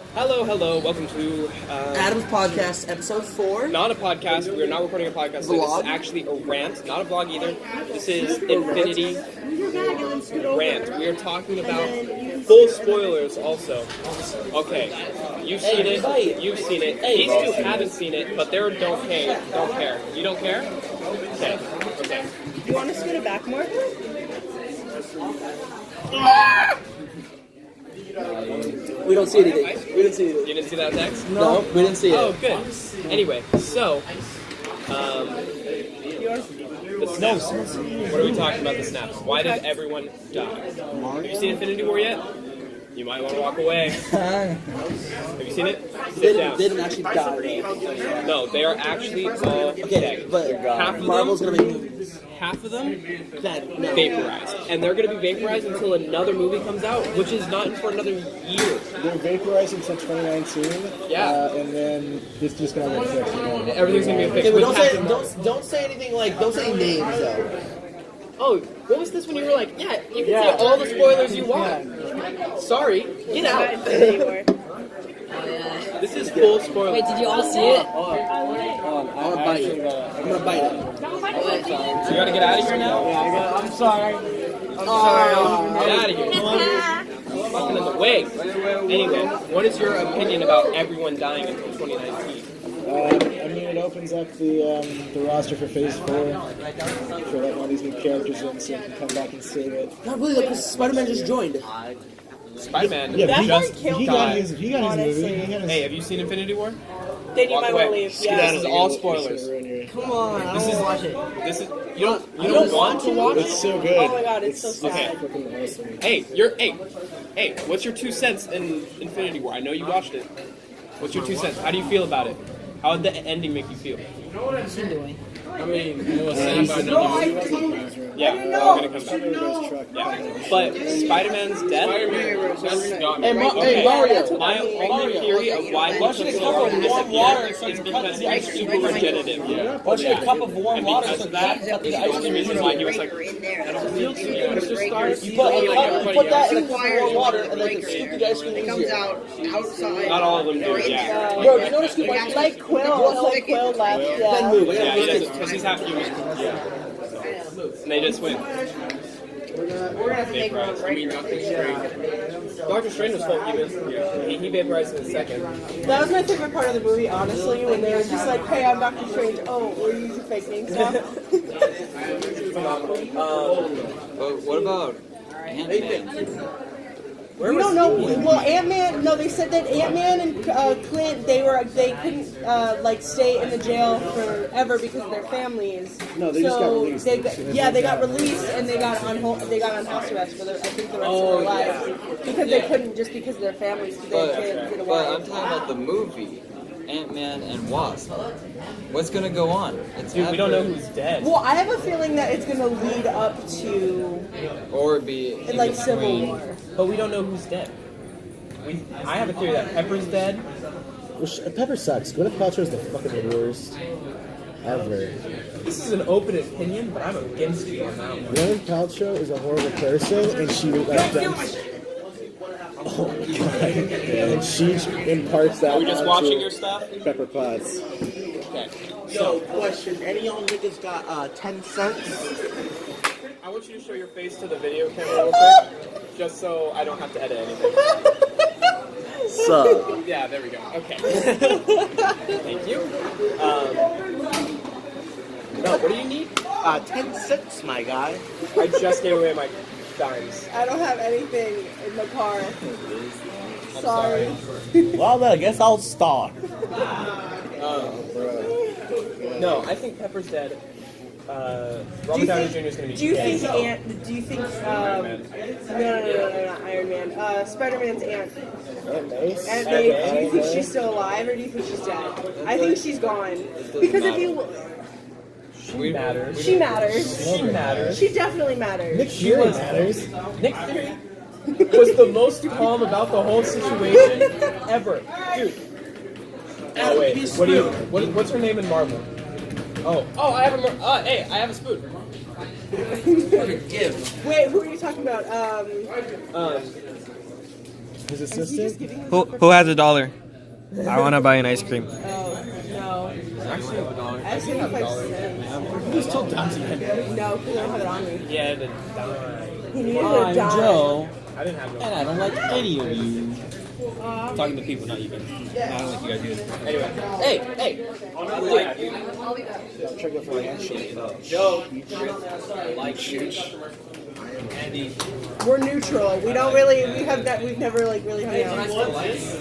Hello, welcome to Adam's Podcast, Episode 4. not a podcast. We are not recording a podcast. Today. This is actually a rant, not a vlog either. This is Infinity Rant. We are talking about full spoilers also. Okay, you've seen it. You've seen it. These two haven't seen it, but they don't care. You don't care? Okay. You want to scoot it back more? We don't see anything. We didn't see anything. You didn't see that text? No, we didn't see it. Oh, good. Anyway, so the snaps. What are we talking about? The snaps. Why did everyone die? Have you seen Infinity War yet? You might want to walk away. Have you seen it? Sit down. They didn't actually die, though. No, they are actually all dead. But half of Marvel's them, gonna make movies. half of them That, no. vaporized, and they're going to be vaporized until another movie comes out, which is not for another year. They're vaporizing until 2019. Yeah. And then it's just gonna get fixed. Everything's going to be fixed. Okay, but with don't say anything like, don't say names, though. Oh, what was this when you were like, yeah, you can say all the spoilers you want. Sorry, get out. This is full spoiler. Wait, did you all see it? I'm gonna bite it. I'm gonna bite it. So you gotta get out of here now? I'm sorry. Get out of here. Fucking in the way. Anyway, what is your opinion about everyone dying until 2019? I mean, it opens up the roster for Phase 4 for like all these new characters in, so you can come back and save it. Not really, because Spider-Man just joined. Spider-Man Yeah, just he got died. his movie. He got his, Hey, have you seen Infinity War? Then you Walk might away. want to leave. This Yeah. is all spoilers. Come on, I This don't is want to watch it. This is you don't want to watch It's it? so good. Oh my god, it's so sad. Okay. Fucking awesome. Hey, what's your 2 cents in Infinity War? I know you watched it. What's your 2 cents? How do you feel about it? How did the ending make you feel? What's he doing? I mean, it was sad about another movie. Yeah, we're gonna come back. Yeah, but Spider-Man's death. Hey, Mario. My only theory of why he took so long to disappear is because he's super regenerative. Yeah. Why don't you get a cup of warm water Because so of that is the only reason why he was like, You put that in a cup of warm water and then you can scoop the ice cream easier. not all of them do it. Yeah. Bro, you know what scoop ice cream? Like Quill left. Then Yeah. move. Yeah, he doesn't because he's half human. And they just win. We're gonna have to make one right. Doctor Strange was full human. He vaporized in a second. That was my favorite part of the movie, honestly, when they were just like, "Hey, I'm Doctor Strange." Oh, we're using fake names now. But what about Ant-Man? We don't know. Well, Ant-Man. No, they said that Ant-Man and Clint they couldn't like stay in the jail forever because of their families. No, they just got released. They got released and they got on house arrest for I think the rest of their lives because they couldn't just because of their families. Because they had kids and a But I'm wife. talking about the movie, Ant-Man and Wasp. What's gonna go on? It's Dude, we don't know who's dead. Well, I have a feeling that it's gonna lead up to Or be in like Civil between. War. But we don't know who's dead. I have a theory that Pepper's dead. Pepper sucks. Gwyneth Paltrow's the fucking worst ever. This is an open opinion, but I'm against you on that one. Gwyneth Paltrow is a horrible person, and she like dumps. Oh my god! And she imparts that. Are we just onto watching your stuff? Pepper Potts. Okay. Yo, question. Any of y'all niggas got 10 cents? I want you to show your face to the video camera real quick, just so I don't have to edit anything. So, Yeah, there we go. Okay. Thank you. No, what do you need? 10 cents, my guy. I just gave away my dimes. I don't have anything in the car. Sorry. Well, then I guess I'll start. No, I think Pepper's dead. Robert Downey Jr. is going to be Do you dead. think Do you think? No, not Iron Man. Spider-Man's aunt. Aunt May. Aunt May. Do you think she's still alive or do you think she's dead? I think she's gone because if you, She matters. she matters. She matters. She definitely matters. Nick Fury matters. Nick Fury was the most calm about the whole situation ever. Dude. Oh, wait. What's her name in Marvel? Oh, I have a. Hey, I have a spoon. Wait, who are you talking about? His Is he just assistant. giving him Who has $1? I want to buy an ice cream. Oh, no. Actually, $1. I actually have $5. He's still down to him. No, because I don't have it on me. Yeah, the He needed a dime. Joe, I didn't have no. and I don't like any of you. Talking to people, not you guys. I don't like you guys either. Anyway. Hey! I'm trying to go for a handshake. Joe. Like shoot. Andy. We're neutral. We don't really. We've never like really hung out.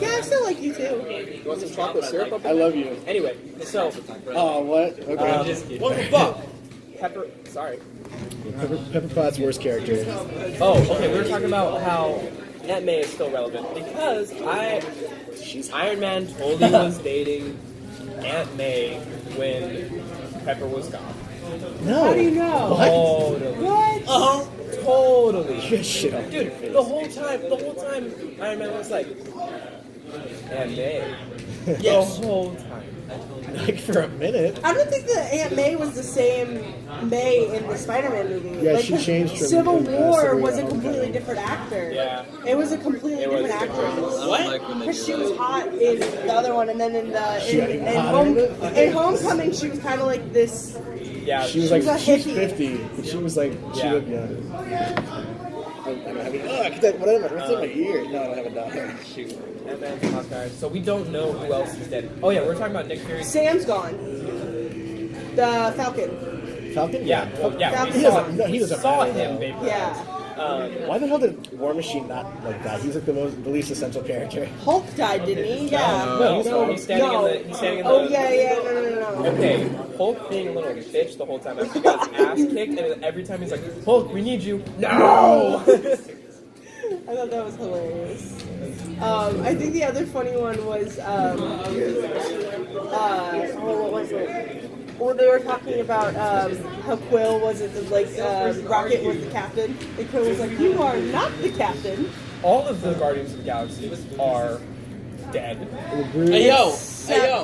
Yeah, I still like you too. You want some chocolate syrup? I love you. Anyway, so. Oh, what? Okay. Just kidding. What the fuck? Pepper. Sorry. Pepper Potts' worst character. Oh, okay. We were talking about how Aunt May is still relevant because Iron Man totally was dating Aunt May when Pepper was gone. No. How do you know? Totally. What? Uh-huh. Totally. Good shit up. Dude, the whole time, Iron Man was like, Aunt May. Yes. The whole time. Like for a minute. I don't think that Aunt May was the same May in the Spider-Man movie. Yeah, like, she changed from Civil War Civil was a War completely Homecoming. different actor. Yeah. It was a completely It was different different. actress. I don't like when they Because do she was that. hot in the other one, and then in She got even hotter? in Homecoming, she was kind of like this. Yeah. She was She was like, a she's hippie. 50, but she was like, she Yeah. looked young. I mean, oh, what's in my ear? No, I don't have a dollar. Shoot. Aunt Man's Hawkeye. So we don't know who else is dead. Oh yeah, we're talking about Nick Fury. Sam's gone. The Falcon. Falcon? Yeah, well, yeah. Falcon. We He saw, doesn't- no, he doesn't saw matter, him, though. baby. Yeah. Why the hell did War Machine not like that? He's like the least essential character. Hulk died, didn't he? Yeah. No, He's standing in the. He's standing in the. Oh yeah. No. Okay, Hulk being a little bitch the whole time after he got his ass kicked, and every time he's like, Hulk, we need you. No! I thought that was hilarious. I think the other funny one was, what was it? Well, they were talking about how Quill wasn't Rocket was the captain, and Quill was like, "You are not the captain." All of the Guardians of the Galaxy are dead. Hey yo!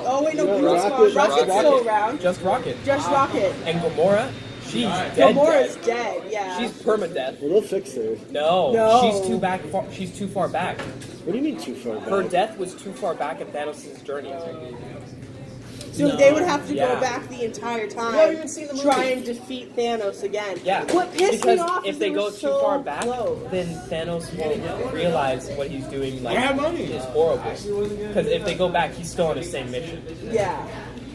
Oh wait, no, No, Groot's Rocket- gone. Rocket's Rocket. still around. Just Rocket. Just Rocket. And Gamora, she's dead. Gamora's dead. dead. Yeah. She's permadeath. Well, they'll fix her. No, No. she's too far back. What do you mean too far back? Her death was too far back in Thanos' journey. So they would have to Yeah. go back the entire time, haven't even seen the movie. try and defeat Thanos again. Yeah, What pissed because me off if is they were go too so far back, close. then Thanos won't realize what he's doing. Like, have money. is horrible. Because if they go back, he's still on his same mission. Yeah.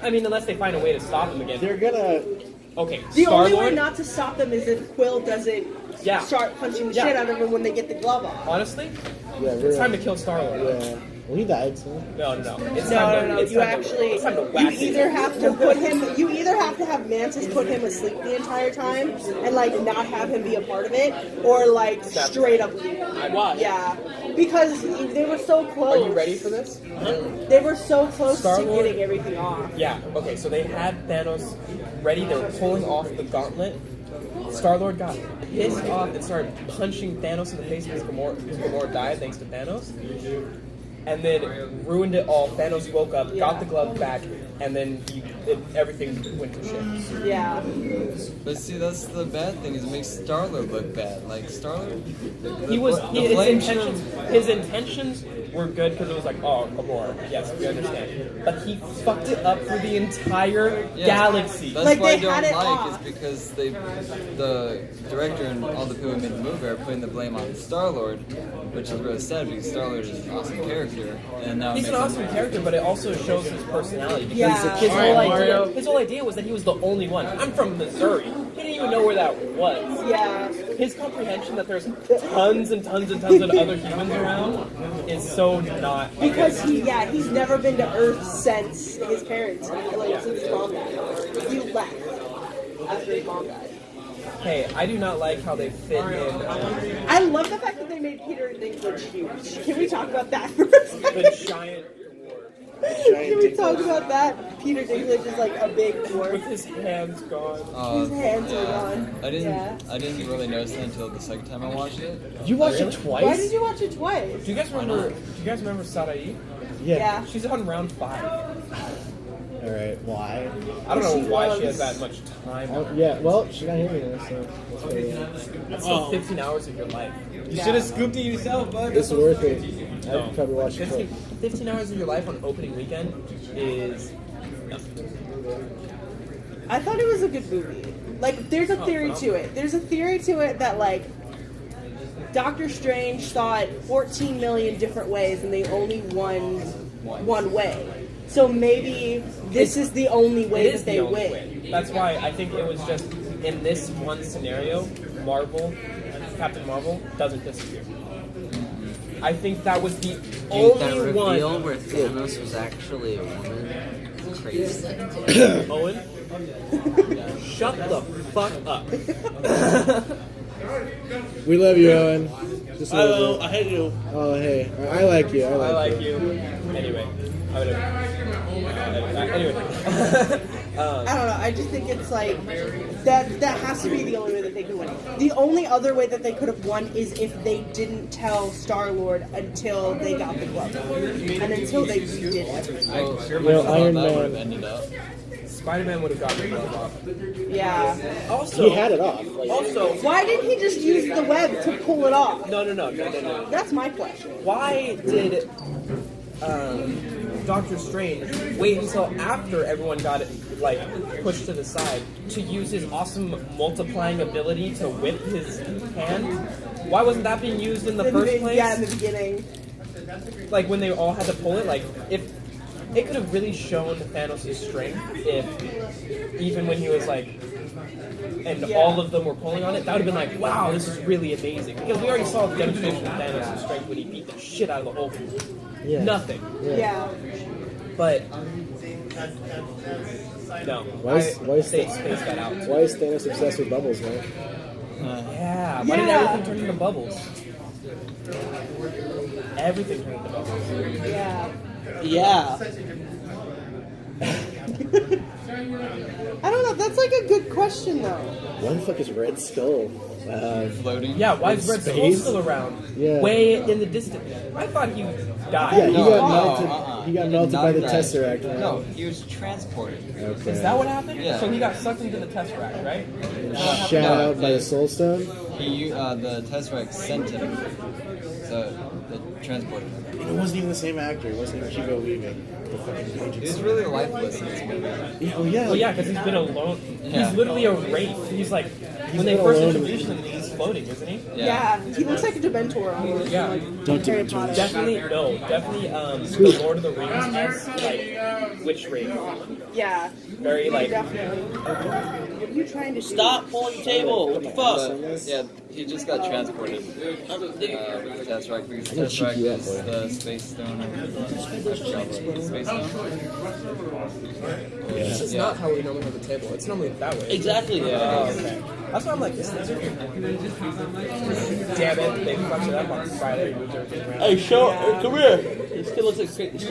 I mean, unless they find a way to stop him again. They're gonna. Okay, The only way Star-Lord. not to stop them is if Quill doesn't Yeah. start punching the Yeah. shit out of him when they get the glove off. Honestly, Yeah, it's time to kill Star-Lord. Yeah. Well, he died, so. No. It's No, time no. to. It's You time actually, To, it's time to you whack either him. have to put him, you either have to have Mantis put him asleep the entire time and like not have him be a part of it, or like straight up leave him. Why? Yeah, because they were so close. Are you ready for this? They were so close to Star-Lord? getting everything off. Yeah. Okay. So they had Thanos ready. They were pulling off the gauntlet. Star-Lord got pissed off and started punching Thanos in the face because Gamora died thanks to Thanos. And then ruined it all. Thanos woke up, got the glove back, and then everything went to shit. Yeah. But see, that's the bad thing, is it makes Star-Lord look bad. Like, Star-Lord... His intentions were good because it was like, oh, Gamora, yes, we understand. But he fucked it up for the entire galaxy. That's Like, what I they don't had it like, off. is because the director and all the people who made the movie are putting the blame on Star-Lord, which is really sad because Star-Lord is an awesome character. And now it He's an makes awesome character, but it also shows his personality. Because Yeah. his whole idea was that he was the only one. I'm from Missouri. He didn't even know where that was. Yeah. His comprehension that there's tons and tons and tons of other humans around is so not. Because he's never been to Earth since his parents, since his mom died. He left after his mom died. Hey, I do not like how they fit in I love the fact that they made Peter Dinklage huge. Can we talk about that for a second? the giant dwarf Can we talk about that? Peter Dinklage is like a big with dwarf. his hands gone. His hands are gone. I didn't. Yeah. I didn't really notice that until the second time I watched it. You watched it Why twice? did you watch it twice? Do you guys remember Sarai? Yeah. She's on round 5. Alright, why? I don't know She why was. she has that much time. Oh, yeah, well, she's not here anymore, so. That's what it is. That's still 15 hours of your life. You should have scooped it yourself, bud. It's worth it. I'd probably watch it. 15 hours of your life on opening weekend is nothing. I thought it was a good movie. Like, there's a theory to it. There's a theory to it that, like, Doctor Strange saw it 14 million different ways and they only won one way. So maybe this is the only way that they win. That's why I think it was just in this one scenario, Captain Marvel doesn't disappear. I think that was the only that reveal one. where Thanos was actually a woman. Crazy. Owen, shut the fuck up. We love you, Owen. Just a little bit. I hate you. Oh, hey. I like you. I like you. Anyway, I would have. Anyway. I don't know. I just think it's like that has to be the only way that they can win. The only other way that they could have won is if they didn't tell Star-Lord until they got the glove, and until they redid everything. I sure You know, much thought Iron that would have Man. ended up. Spider-Man would have gotten the glove off. Yeah. Also, He had it off. Like, Also, Why didn't he just use the web to pull it off? no. That's my question. Why did Doctor Strange wait until after everyone got it like pushed to the side to use his awesome multiplying ability to whip his hand? Why wasn't that being used in the first place? Yeah, in the beginning. Like when they all had to pull it, like if it could have really shown Thanos' strength if even when he was like and all of them were pulling on it, that would have been like, wow, this is really amazing. Because we already saw the demonstration of Thanos' strength when he beat the shit out of the Hulk. yeah. Nothing. Yeah. But no. Why is they that- spaced that out. Why is Thanos obsessed with bubbles, man? Yeah. Why did Yeah. everything turn into bubbles? Everything turned into bubbles. Yeah. Yeah. I don't know. That's like a good question, though. Why the fuck is Red Skull? Floating. Yeah, why is In Red Skull space? still around? Yeah. Way in the distance. I thought he died. Yeah, he No, got no, melted. He got melted Not by the that. Tesseract. Man. No, he was transported. Okay. Is that what happened? Yeah. So he got sucked into the Tesseract, right? Shot out by the Soul Stone? The Tesseract sent him. So it transported him. It wasn't even the same actor. It wasn't even Hugo Weaving. The fucking agent. He's really lifeless in this movie. Oh, yeah. Well, yeah, because he's been alone. Yeah. He's literally a wraith. He's like, when they been first alone. introduced him, he's floating, isn't he? Yeah. He looks like a Dementor almost. Yeah. Like Harry Potter. Definitely, the Lord of the Rings as, like, witch wraith. Yeah. Very, like, Definitely. What are you trying to do? Stop pulling the table. What the fuck? Yeah, he just got transported with the Tesseract because the Tesseract is the space stone. Space stone? this is not how we normally have the table. It's normally that way. Exactly. Oh, okay. That's why I'm like, this is weird. Damn it, they fucked it up on Friday. We moved everything around. Hey, come here. This kid looks like straight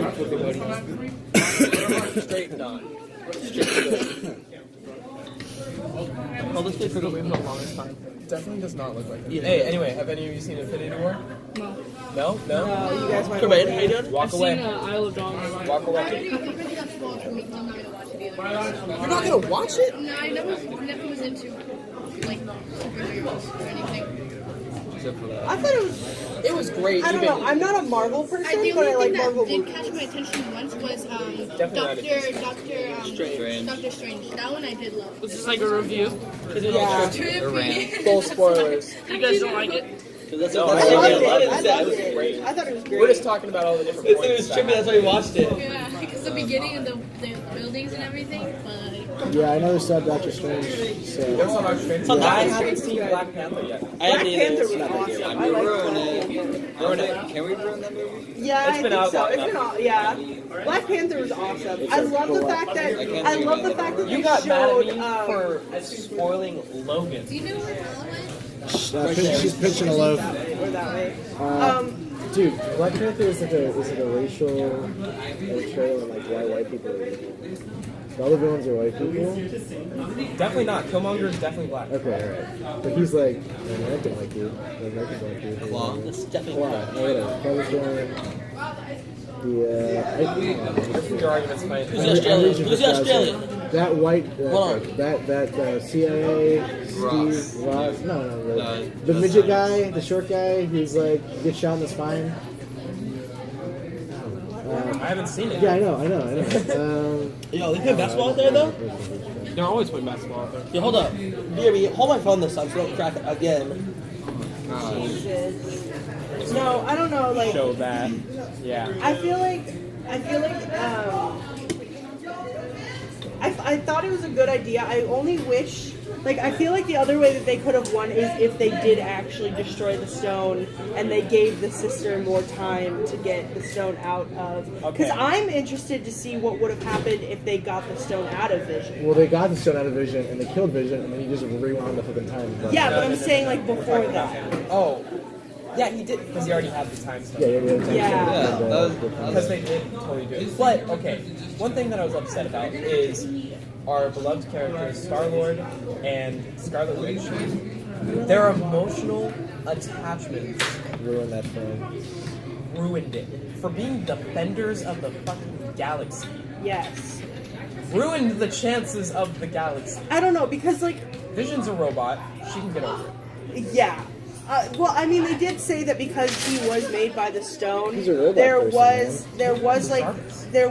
Straight on. Oh, this kid could The longest time. Definitely does not look like it. Hey, anyway, have any of you seen Infinity War? No. No? No? You guys might. Come here, how you doing? Walk I've away. seen Isle of Dogs. Walk away. You're not gonna watch it? No, I never was into like superheroes or anything. Except for that. I thought It was great. I don't know. I'm not a Marvel person, The but I only like thing that Marvel did movies. catch my attention once was Definitely Doctor Strange. That one I did love. This is like a review. Yeah. The Rant. Full spoilers. You guys don't like it? That's No, I I loved loved it. it. I loved was it. great. I thought it was great. We're just talking about all the different It points. was trippy, that's why we watched it. Yeah, because the beginning of the buildings and everything, but Yeah, I never saw Doctor Strange. There's So some Doctor Strange. Some I Doctor haven't seen Black Panther yet. I Black haven't Panther either. was awesome. I We like ruined Black it. Panther. Ruin it. Can we ruin that movie? Yeah, It's I been think out so. long It's been enough. all, yeah. Black Panther was awesome. I love the fact that You they got mad at showed. me for spoiling Logan. do you know where Bella went? she's pitching a loaf. Or that way. Dude, Black Panther is like a racial portrayal of like why white people are evil. All the villains are white people. Definitely not. Killmonger is definitely black. Okay, alright. But he's like an American like you. An American black you. Claw? That's definitely Claw. No, whatever. Claw going. Your argument's fine. Who's the Australian? Who's the Australian? That white, Hold on. that CIA, Ross. Steve Ross, no, No, the midget guy, the short guy, who's like gets shot in the spine. haven't seen it. Yeah, I know. Yo, they play basketball out there though? They're always playing basketball out there. Yeah, hold up. BRB, hold my phone this time so I don't crack it again. Jesus. No, I don't know. Like, Show that. Yeah. I feel like I thought it was a good idea. I only wish, like, I feel like the other way that they could have won is if they did actually destroy the stone and they gave the sister more time to get the stone out of. Because I'm interested to see what would have happened if they got the stone out of Vision. Well, they got the stone out of Vision and they killed Vision, and then he just rewound the fucking time. Yeah, but I'm saying, like, before that. Oh. Yeah, he did, because he already had the time stuff. Yeah. Because they did totally do it. But, okay, one thing that I was upset about is our beloved characters, Star-Lord and Scarlet Witch. Their emotional attachments Ruined that film. ruined it. For being defenders of the fucking galaxy. Yes. Ruined the chances of the galaxy. I don't know, because, like, Vision's a robot. She can get over it. yeah. Well, I mean, they did say that because he was made by the stone, He's a robot there person,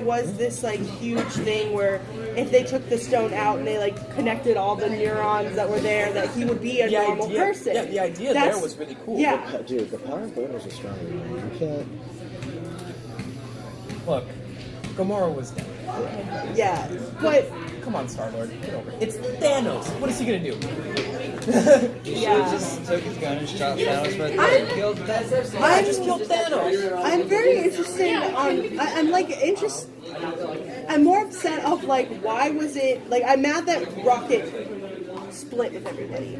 was this like huge thing where if they took the stone out and they like connected all the neurons that were there, that he would be a normal person. Yeah, the idea there was really cool. Yeah. Dude, the power of boners is stronger. Man. You can't. Look, Gamora was dead. Yeah, but Come on, Star-Lord, get over it. It's Thanos. What is he gonna do? yeah. Just took his gun and shot Thanos right there and killed Thanos. I just killed Thanos. I'm very interested I'm more upset of like why was it like I'm mad that Rocket split with everybody.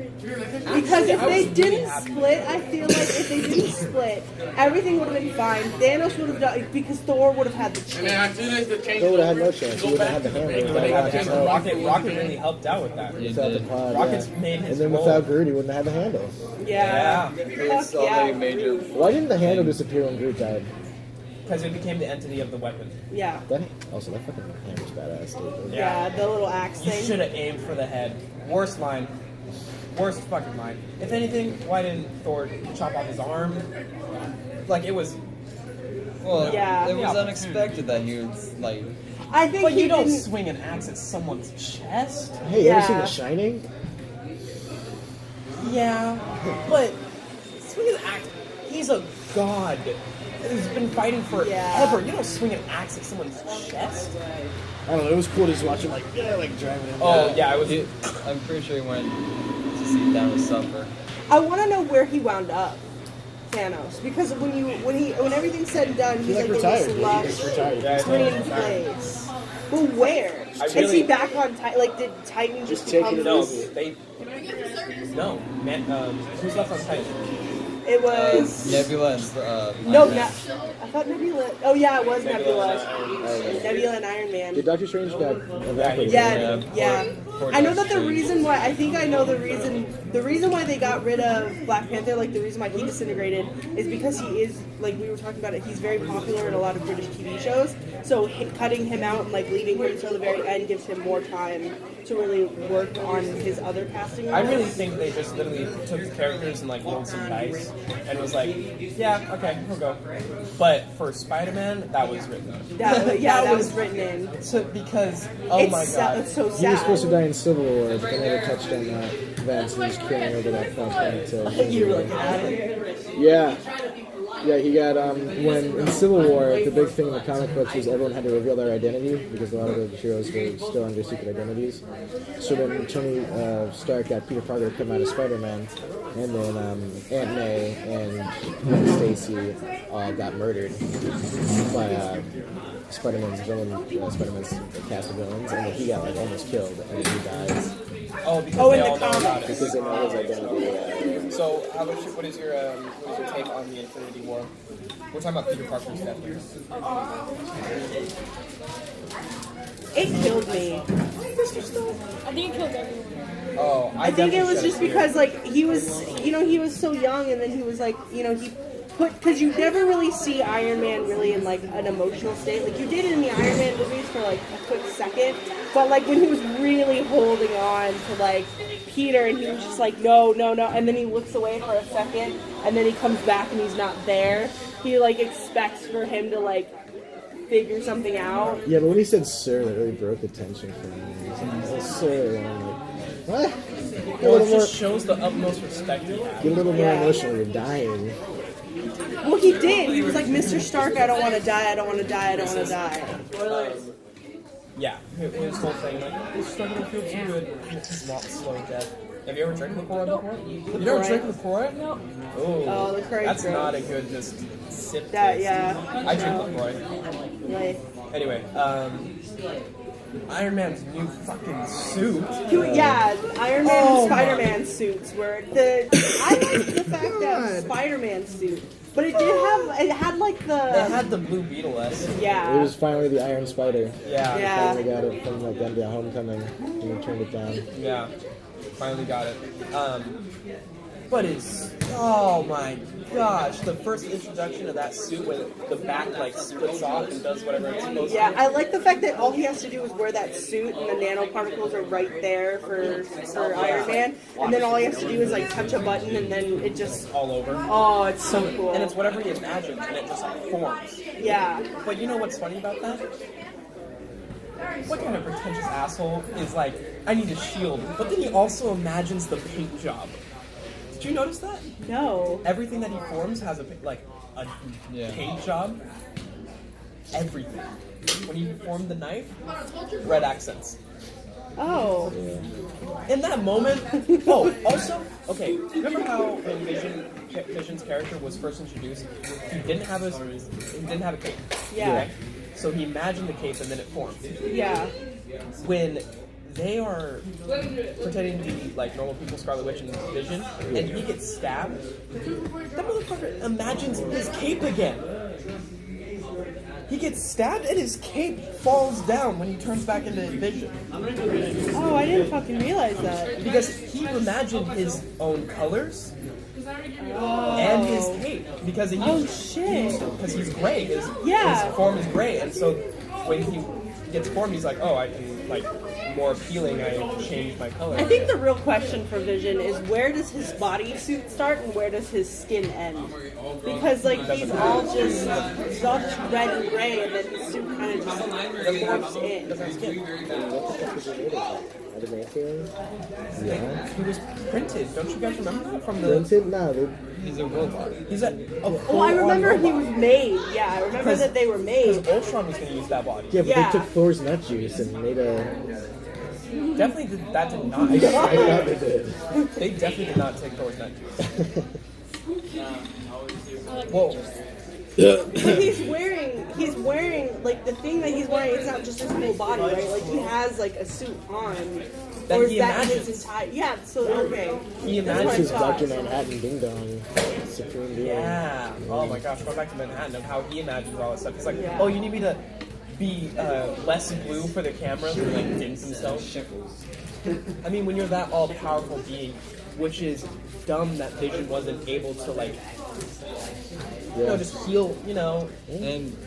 Because if they didn't split, I feel like if they didn't split, everything would have been fine. Thanos would have done because Thor would have had the chance. Thor would have had no chance. He would have had the hammer. Rocket really helped out with that. Without the pod, Rocket's yeah. made his And then role. without Groot, he wouldn't have had the handle. Yeah. There's Fuck so yeah. many major. Why didn't the handle disappear when Groot died? Because it became the entity of the weapon. Yeah. That also that fucking hammer's badass, dude. Yeah, the little axe You thing. should have aimed for the head. Worst line. Worst fucking line. If anything, why didn't Thor chop off his arm? Like, it was... Well, Yeah. it was Yeah. unexpected that he was like. I think But he you don't didn't. swing an axe at someone's chest. Hey, you ever seen Yeah. The Shining? Yeah, but swing an axe. He's a god. He's been fighting forever. Yeah. You don't swing an axe at someone's chest. I don't know. It was cool to just watch him like driving him. Oh yeah, it was. I'm pretty sure he went to see Thanos suffer. I want to know where he wound up, Thanos, because when everything's said and done, he's like retired. in He this just lush retired. Yeah, green place. But where? I Is really- he back on Titan? Like, did Titan just taking become it No, this? they. No, man. Who's left on Titan? It was Nebula and no. Iron Man. I thought Nebula. Oh yeah, it was Nebula Nebula. Nebula and Iron Man. Did Doctor Strange got evaporated? Yeah. Poor I know that Doctor the Strange. reason why I think I know the reason why they got rid of Black Panther, like the reason why he disintegrated, is because he is like we were talking about it. He's very popular in a lot of British TV shows. So cutting him out and like leaving him until the very end gives him more time to really work on his other casting roles. I really think they just literally took the characters and like rolled some dice and was like, yeah, okay, we'll go. But for Spider-Man, that was written. that was written in. Because oh It's my god, it's so He was sad. supposed to die in Civil War, but they never touched on that event, so he's carrying over that front until. You're looking at it. Yeah. Yeah, he got, when in Civil War, the big thing in the comic books was everyone had to reveal their identity because a lot of the heroes were still under secret identities. So then Tony Stark got Peter Parker to come out as Spider-Man, and then Aunt May and Gwen Stacy all got murdered by Spider-Man's villain, Spider-Man's cast of villains, and then he got like almost killed, and then he dies oh because Oh, they in the all know about comics. it. because they know his identity. So, what is your take on the Infinity War? We're talking about Peter Parker's death here. It killed me. I think it killed everyone. Oh, I think it was definitely just shed a because like he was so young, and then he was like, he put because you never really see Iron Man really in like an emotional state. Like you did in the Iron Man movies for like a quick second, but like when he was really holding on to like Peter, and he was just like no, and then he looks away for a second, and then he comes back and he's not there. He like expects for him to like figure something out. Yeah, but when he said "sir," that really broke the tension for me. He was like, "Oh, sir," and I'm like, "What?" Well, it just shows the utmost respect he had. Get a little more Yeah. emotional. You're dying. Well, he did. He was like, Mr. Stark, I don't want to die. I don't want to die. I don't want to die. Yeah, his whole thing, like, this struggle feels too good. It's not slow death. Have you ever drank LaCroix before? You never drank LaCroix? No. Oh, LaCroix. That's not a good just sip. That, taste. yeah. I drink LaCroix. Like, Anyway, Iron Man's new fucking suit. yeah, Iron Man Oh and Spider-Man suits were I liked the fact that Spider-Man suit, but it had like They the had the Blue Beetle-esque. yeah. It was finally the Iron Spider. Yeah. Yeah. Finally got it from like the end of Homecoming, and he turned it down. Yeah. Finally got it. But it's, oh my gosh, the first introduction of that suit when the back like splits off and does whatever it's supposed Yeah, to. I like the fact that all he has to do is wear that suit and the nanoparticles are right there for Iron Man, and then all he has to do is like touch a button and then it just All over. oh, it's so cool. And it's whatever he imagines and it just forms. yeah. But you know what's funny about that? What kind of pretentious asshole is like, I need a shield, but then he also imagines the paint job. Did you notice that? No. Everything that he forms has a Yeah. paint job. Everything. When he formed the knife, red accents. Oh. In that moment, oh, also, okay, remember how when Vision's character was first introduced, he didn't have a cape. Yeah. Okay? So he imagined the cape and then it formed. Yeah. When they are pretending to be like normal people, Scarlet Witch and Vision, and he gets stabbed, that motherfucker imagines his cape again. He gets stabbed and his cape falls down when he turns back into Vision. Oh, I didn't fucking realize that. Because he imagined his own colors and his cape. Because he Oh, shit. Because he's gray. His form is gray. And so when he gets formed, he's like, oh, I can, like, more appealing, I changed my color. I think the real question for Vision is where does his bodysuit start and where does his skin end? Because like he's all just red and gray, and then his suit kind of just morphs in. Yeah. He was printed. Don't you guys remember that from the? Printed? No, He's a robot. He's a Oh, I remember he was made. Yeah, I remember that they were Because made. Ultron was going to use that body. yeah, but Yeah. they took Thor's nut juice and made a. Definitely that did not. I thought they did. They definitely did not take Thor's nut juice. Whoa. But he's wearing like the thing that he's wearing. It's not just his whole body, right? Like he has like a suit on, That or is he that imagines. his entire? Yeah. So okay. He That's what I This is thought. Dr. Manhattan Ding Dong. Supreme Being. Yeah. Oh my gosh. Going back to Manhattan of how he imagines all this stuff. He's like, Yeah. oh, you need me to be less blue for the camera, so he like dims himself. I mean, when you're that all-powerful being, which is dumb that Vision wasn't able to like, you know, just heal. You know, And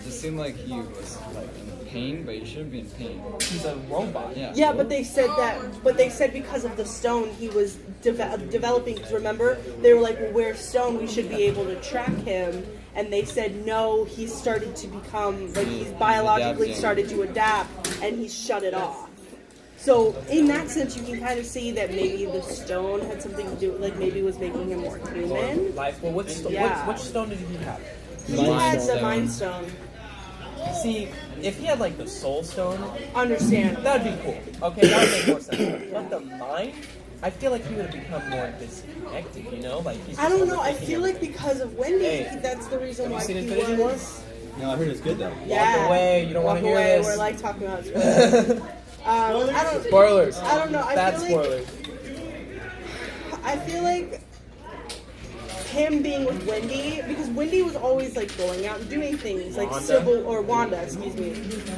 it seemed like he was like in pain, but he shouldn't be in pain. he's a robot. Yeah. Yeah, but they said because of the stone he was developing. Because remember, they were like, well, where's Stone? We should be able to track him. And they said no. He started to become like he's biologically Adapting. started to adapt, and he shut it off. So in that sense, you can kind of see that maybe the stone had something to do with, like maybe it was making him more human. Life. Well, which stone did he have? He had the Stone. Mind Stone. See, if he had like the Soul Stone, Understand? that'd be cool. Okay, that would make more sense. But the mind, I feel like he would have become more disconnected. You know, like he's. I don't just know. I overthinking feel like everything. because of Wendy, Hey, that's the reason why Have you seen he Infinity War? was. No, I heard it's good though. Yeah. Walk away. You don't want Walk to hear away. this. We're like talking about spoilers. I don't. Spoilers. I don't know. I Bad feel like spoilers. I feel like him being with Wendy, because Wendy was always like going out and doing things, like Wanda, excuse me.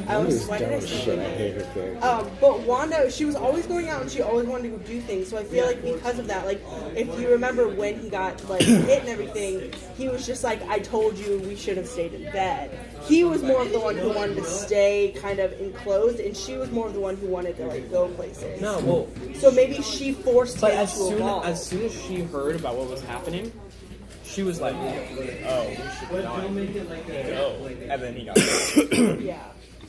Why did I say Shit, I Wendy? hate her character. But Wanda, she was always going out and she always wanted to go do things. So I feel like because of that, like if you remember when he got like hit and everything, he was just like, I told you we should have stayed in bed. He was more of the one who wanted to stay kind of enclosed, and she was more of the one who wanted to like go places. No, well, So maybe she forced but him as to soon evolve. as she heard about what was happening, she was like, "Oh, we should not go," and then he got sick, Yeah.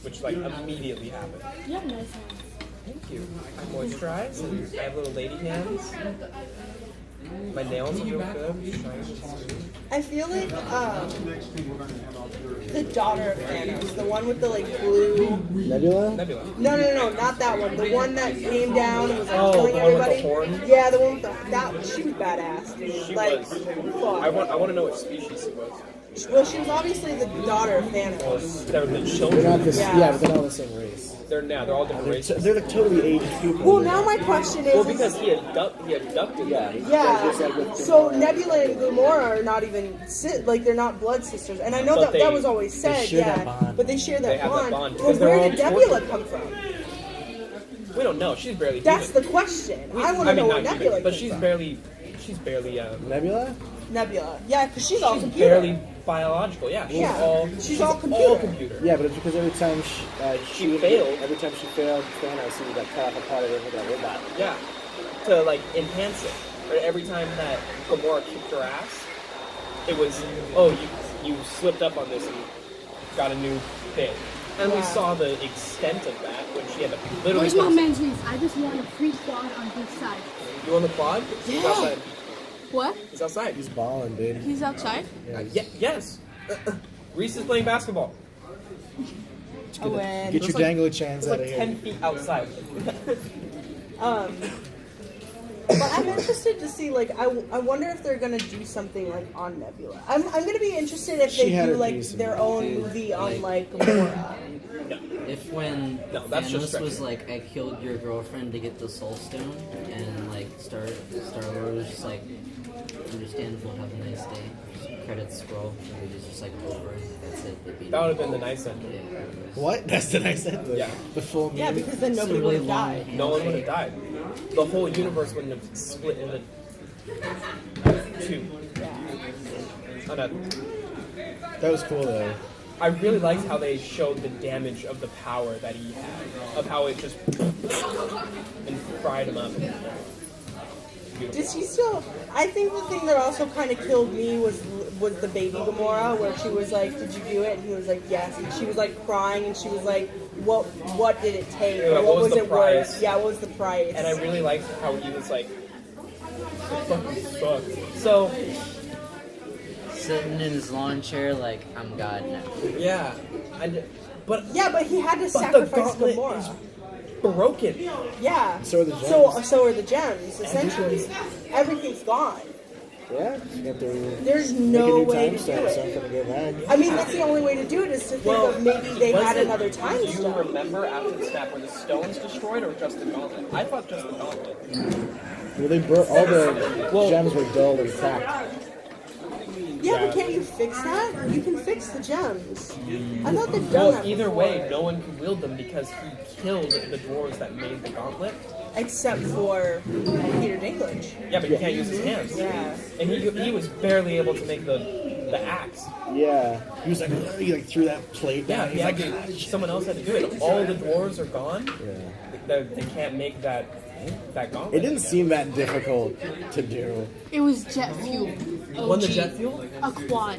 which like immediately happened. You have nice hands. Thank you. I moisturize and I have little lady hands. My nails are real good. I feel like the daughter of Thanos, the one with the like blue. Nebula? Nebula. No, not that one. The one that came down and was like Oh, killing the one with the everybody. horn? Yeah, the one with that. She was badass. Dude. She like, was. fuck. I want to know what species she was. Well, she was obviously the daughter of Thanos. They're the They're children. not this. Yeah. Yeah, but they're not the same race. They're all different races. They're like totally aged people. Well, now my question is. Well, because he abducted them. Yeah. So Nebula and Gamora are not even they're not blood sisters, and I know But that they- was always they said. share Yeah, that bond. but they share that They have that bond. bond Well, because they're where all did Nebula tortured. come from? We don't know. She's barely That's human. the question. I want to know mean, where not Nebula human, but came she's from. barely Nebula? Nebula. Yeah, because she's all computer. barely biological. Yeah, she's Yeah. all She's all computer. Yeah, but it's because every time She failed. Every time she failed, Thanos, he like cut off a part of it with that robot. Yeah, to like enhance it. Right? Every time that Gamora kicked her ass, it was, oh, you slipped up on this and got a new thing. And we Yeah. saw the extent of that when she had to literally. Where's my man's knees? I just want a free quad on his side. You on the quad? He's Yeah. outside. What? He's outside. He's balling, dude. He's outside? Yes. Reese is playing basketball. I win. Get your like- dangly chans It's out like of here. 10 feet outside. But I'm interested to see, like, I wonder if they're gonna do something like on Nebula. I'm gonna be interested if She they had do her like piece. their own movie on like Gamora. If when No, that's just Thanos was stretching. like, I killed your girlfriend to get the Soul Stone, and like Star Lord was just like, understandable, have a nice day. Credits scroll, and it was just like over. That's it. They beat That would it. have been the nice ending. Yeah. What? That's the nice end. Yeah. The full Yeah, movie. because then It's a nobody really would have long died. No one would have died. The whole universe wouldn't have split into two. Oh, no. That was cool though. I really liked how they showed the damage of the power that he had, of how it just and fried him up. Does he still? I think the thing that also kind of killed me was the baby Gamora, where she was like, "Did you do it?" And he was like, "Yes." And she was like crying, and she was like, "What did it take? Yeah, Or what was was the it price? worth? Yeah, what was the price?" And I really liked how he was like, "It fucking sucks." So Sitting in his lawn chair, like, I'm God now. yeah, but yeah, but he had to the sacrifice gauntlet Gamora. is broken. Yeah. So are the gems. So are the gems. Essentially, everything's gone. Yeah. You have to There's make no a new way time to do stone, so I'm it. gonna go back. I mean, that's the only way to do it is to think of maybe they had another time Do you stone. remember after the snap were the stones destroyed or just the gauntlet? I thought just the gauntlet. Well, they broke all the gems were dull and cracked. Yeah, but can't you fix that? You can fix the gems. I thought they've done Well, that either before. way, no one could wield them because he killed the dwarves that made the gauntlet. Except for Peter Dinklage. Yeah, but he can't use his hands. Yeah. And he was barely able to make the axe. Yeah. He was like, he like threw that plate Yeah, down. he He's had like, to, someone else had to do it. All the dwarves are gone. yeah. They can't make that gauntlet. It didn't again. seem that difficult to do. It was jet fuel. You won the OG. jet fuel? A quad.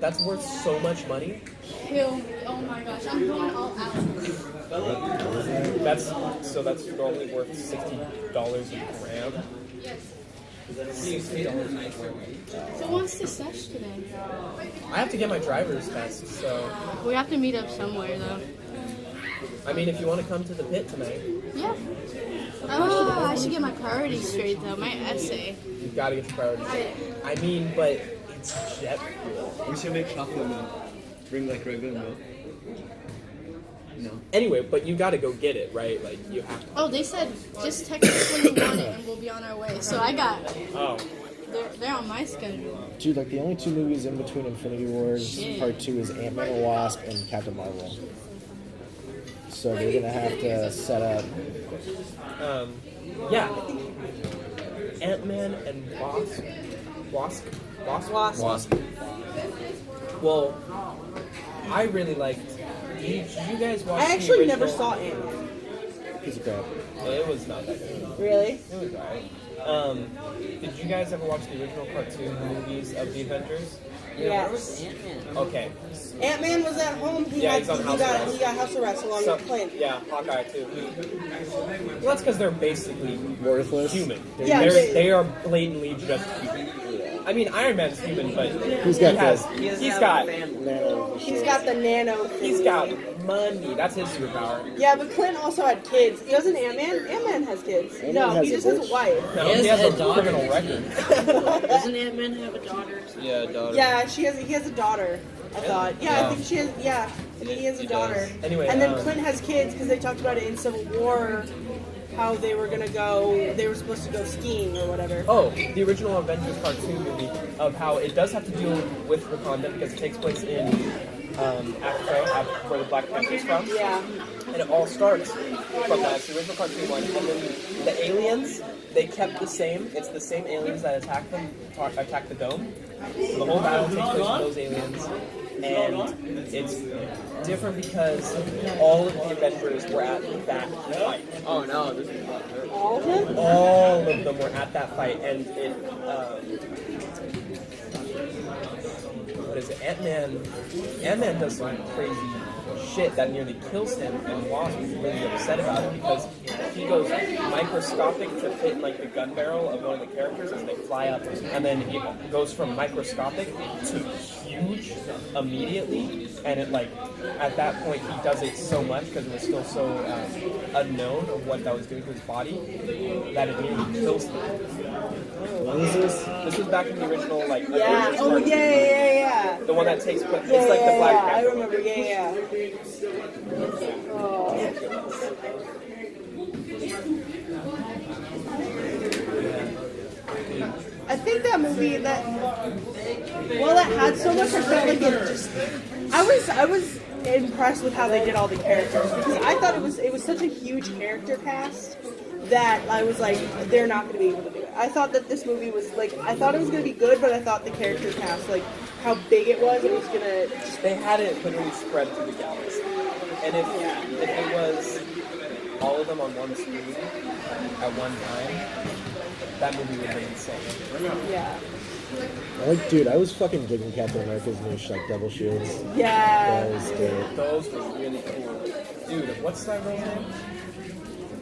That's worth so much money. Kill. Oh my gosh, I'm going all out. That's normally worth $60 a gram. $60 a gram. So what's the sesh today? I have to get my driver's test, so We have to meet up somewhere though. I mean, if you want to come to the pit tonight, Yeah. Oh, I should get my priorities straight though. My essay. you've got to get your priorities. I mean, but it's jet fuel. We should make chocolate milk. Bring like regular milk. No. Anyway, but you got to go get it, right? Like you have to. Oh, they said just text us when you want it and we'll be on our way. So I got. Oh, They're on my schedule. Dude, like the only two movies in between Infinity Wars Shit. Part 2 is Ant-Man and Wasp and Captain Marvel. So they're gonna have to set up. yeah. Ant-Man and Wasp. Wasp. Well, I really liked. Did you guys watch? I actually the never original? saw Ant-Man. Piece of crap. It was not that good. Really? It was alright. Did you guys ever watch the original cartoon movies of the Avengers? Yes. Ant-Man. Okay. Ant-Man was at home. He Yeah, had, he's on he house got arrest. he got house arrest along So, with Clint. yeah, Hawkeye too. Well, that's because they're basically Worthless. human. Yeah, They are blatantly just human. I mean, Iron Man's human, but He's got he's got He's got the nano. he's got money. That's his superpower. Yeah, but Clint also had kids. Doesn't Ant-Man? Ant-Man has kids. Ant-Man No, has he a just has a bitch. wife. No, He he has has a a daughter. criminal record. Doesn't Ant-Man have a daughter? Yeah, daughter. Yeah, he has a daughter. I thought. Yeah, I think she has. Yeah, I think he has a He daughter. does. Anyway, and then Clint has kids because they talked about it in Civil War, how they were gonna go. They were supposed to go skiing or whatever. Oh, the original Avengers cartoon movie of how it does have to deal with Wakanda because it takes place in Africa, where the Black Panther's from. Yeah. And it all starts from that. It's the original cartoon one. And then the aliens, they kept the same. It's the same aliens that attack the dome. So the whole battle takes place with those aliens. And it's different because all of the Avengers were at that fight. Oh no, this is not her. All of them? All of them were at that fight, and it. What is it? Ant-Man does some crazy shit that nearly kills him, and Wasp is really upset about it because he goes microscopic to fit in like the gun barrel of one of the characters as they fly up, and then he goes from microscopic to huge immediately, and it like at that point he does it so much because it was still so unknown of what that was doing to his body that it nearly kills him. When is this? This was back in the original like Yeah. Avengers Oh cartoon. yeah. The one that takes place. Yeah, It's like the Black I Panther. remember. Yeah. Oh. I think that movie it had so much. I felt like it just. I was impressed with how they did all the characters because I thought it was such a huge character cast that I was like, they're not going to be able to do it. I thought that this movie was like, I thought it was going to be good, but I thought the character cast, like how big it was going to. They had it literally spread through the galaxy. And if it was all of them on one screen at one time, that movie would have been insane. Yeah. Like, dude, I was fucking digging Captain America's new like double shields. Yeah. That was great. Those were really cool. Dude, what's that girl's name?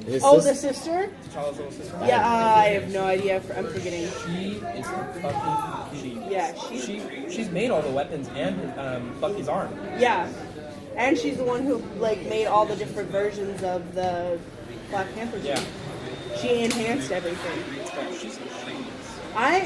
His Oh, sis- the sister? T'Challa's little sister? Yeah, I have no idea. I'm forgetting. She is fucking genius. Yeah, she's made all the weapons and Bucky's arm. Yeah. And she's the one who like made all the different versions of the Black Panther. Yeah. She enhanced everything. She's a genius. I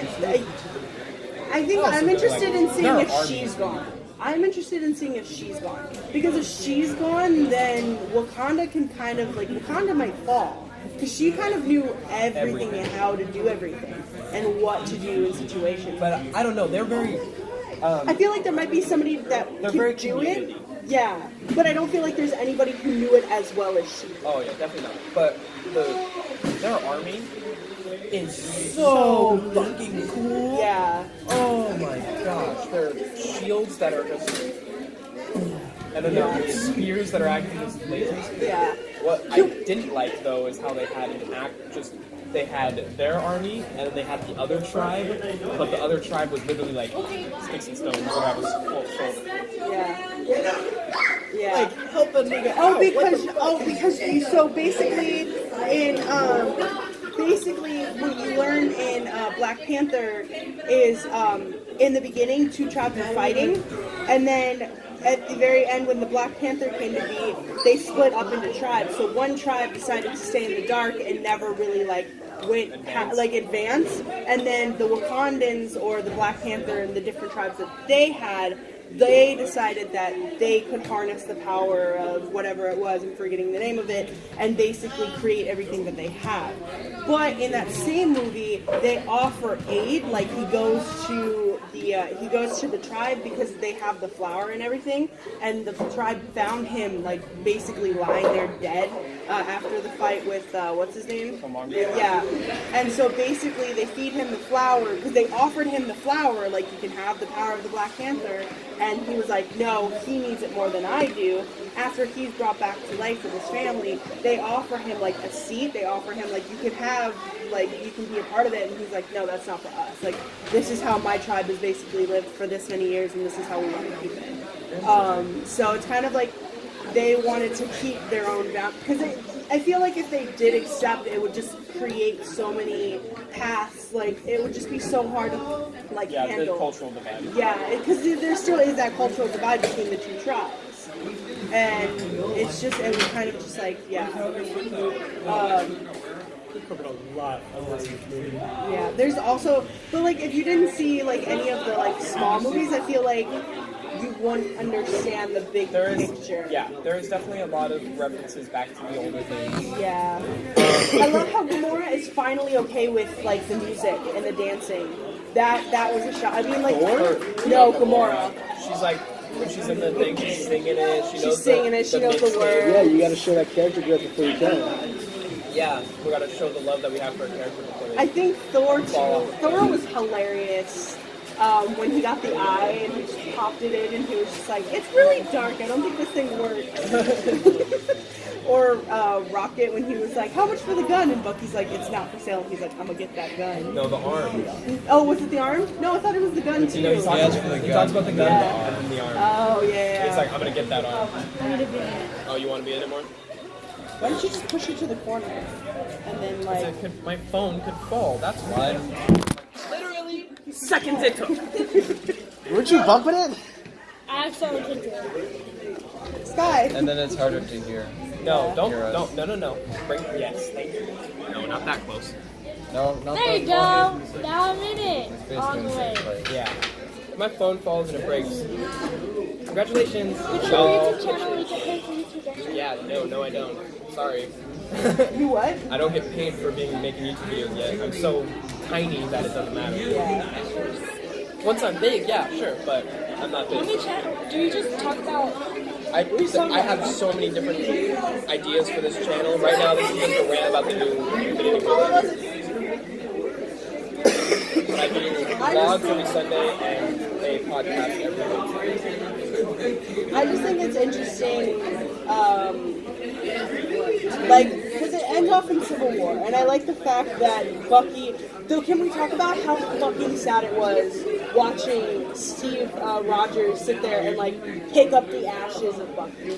think Also, I'm interested like, in seeing there are if armies. she's gone. I'm interested in seeing if she's gone. Because if she's gone, then Wakanda can kind of, like, Wakanda might fall. Because she kind of knew everything and how to do everything. And what to do in situations. But I don't know, they're very... I feel like there might be somebody that They're can very do community. it. Yeah. But I don't feel like there's anybody who knew it as well as she. Oh yeah, definitely not. But their army is so fucking cool. Yeah. Oh my gosh, they're shields that are just, and then there are spears that are acting as lasers. Yeah. What I didn't like though is how they had they had their army and then they had the other tribe, but the other tribe was literally like sticks and stones or whatever. Yeah. Yeah. Like help a nigga Because you so basically what you learn in Black Panther is in the beginning 2 tribes were fighting, and then at the very end when the Black Panther came to be, they split up into tribes. So one tribe decided to stay in the dark and never really advance, and then the Wakandans or the Black Panther and the different tribes that they had, they decided that they could harness the power of whatever it was, I'm forgetting the name of it, and basically create everything that they have. But in that same movie, they offer aid. Like he goes to the tribe because they have the flower and everything, and the tribe found him like basically lying there dead after the fight with what's his name? Yeah, and so basically they feed him the flower because they offered him the flower, like you can have the power of the Black Panther. And he was like, no, he needs it more than I do. After he's brought back to life with his family, they offer him like a seat. They offer him like, you could have, like, you can be a part of it. And he's like, no, that's not for us. Like, this is how my tribe has basically lived for this many years, and this is how we want to keep it. So it's kind of like they wanted to keep their own bound, because I feel like if they did accept, it would just create so many paths. Like, it would just be so hard to like handle. The cultural divide. Yeah, because there still is that cultural divide between the two tribes, and it was kind of just like, yeah. We covered a lot of this movie. Yeah, there's also, but like if you didn't see like any of the like small movies, I feel like you wouldn't understand the big picture. Yeah, there is definitely a lot of references back to the older things. Yeah. I love how Gamora is finally okay with like the music and the dancing. That was a shot. I mean, like, no, Gamora. She's like, when she's in the thing, she's singing it. She knows She knows the words. Yeah, you got to show that character growth before you can. Yeah, we gotta show the love that we have for a character before they I think Thor was hilarious. When he got the eye and he just popped it in and he was just like, it's really dark, I don't think this thing works. Or Rocket when he was like, how much for the gun? And Bucky's like, it's not for sale. And he's like, I'm gonna get that gun. No, the arm. Oh, was it the arm? No, I thought it was the gun too. You know, he talks about the gun, the arm, and the arm. Oh, yeah. He's like, I'm gonna get that arm. I need to be in it. Oh, you wanna be in it more? Why don't you just push it to the corner? And then like... My phone could fall, that's why. Literally seconds it took. Weren't you bumping it? I have so much into Sky. And then it's harder to hear. No, don't, Hear us. no. Bring, yes, thank you. No, not that close. No, not There you that go. Now I'm in it. It's On the basically way. the same place. Yeah. If my phone falls and it breaks, congratulations. Which YouTube channel we get paid for YouTube actually? Yeah, no, I don't. Sorry. You what? I don't get paid for making YouTube videos yet. I'm so tiny that it doesn't matter. Yeah. Once I'm big, yeah, sure, but I'm not How many big. channels? Do you just talk about... I have so many different ideas for this channel. Right now, this is just a rant about the new Infinity movie. But I do vlogs every Sunday and a podcast every week. I just think it's interesting, like, because it ends off in Civil War, and I like the fact that Bucky, though, can we talk about how fucking sad it was watching Steve Rogers sit there and, like, pick up the ashes of Bucky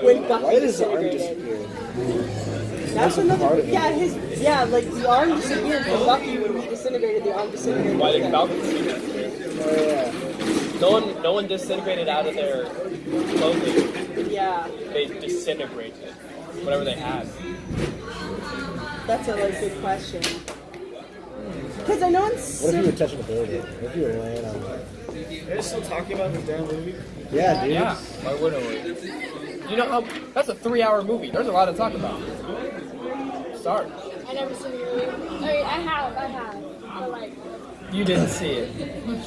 when Bucky Why does the arm disintegrated? disappear? That's another, like, the arm disappeared from Bucky when he disintegrated, the arm disintegrated. Why with did him. Falcon see that? No one disintegrated out of their clothing. Yeah, They disintegrated whatever they had. that's a, like, good question. Because I know in What if you were touching a building? What if you were laying on it? Are you still talking about this damn movie? Yeah, dude. Yeah. Why wouldn't we? You know how that's a 3-hour movie. There's a lot to talk about. Sorry. I never seen the movie. I mean, I have. But like... You didn't see it.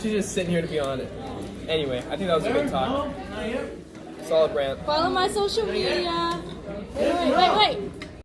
She's just sitting here to be on it. Anyway, I think that was a good talk. Solid rant. Follow my social media. Wait.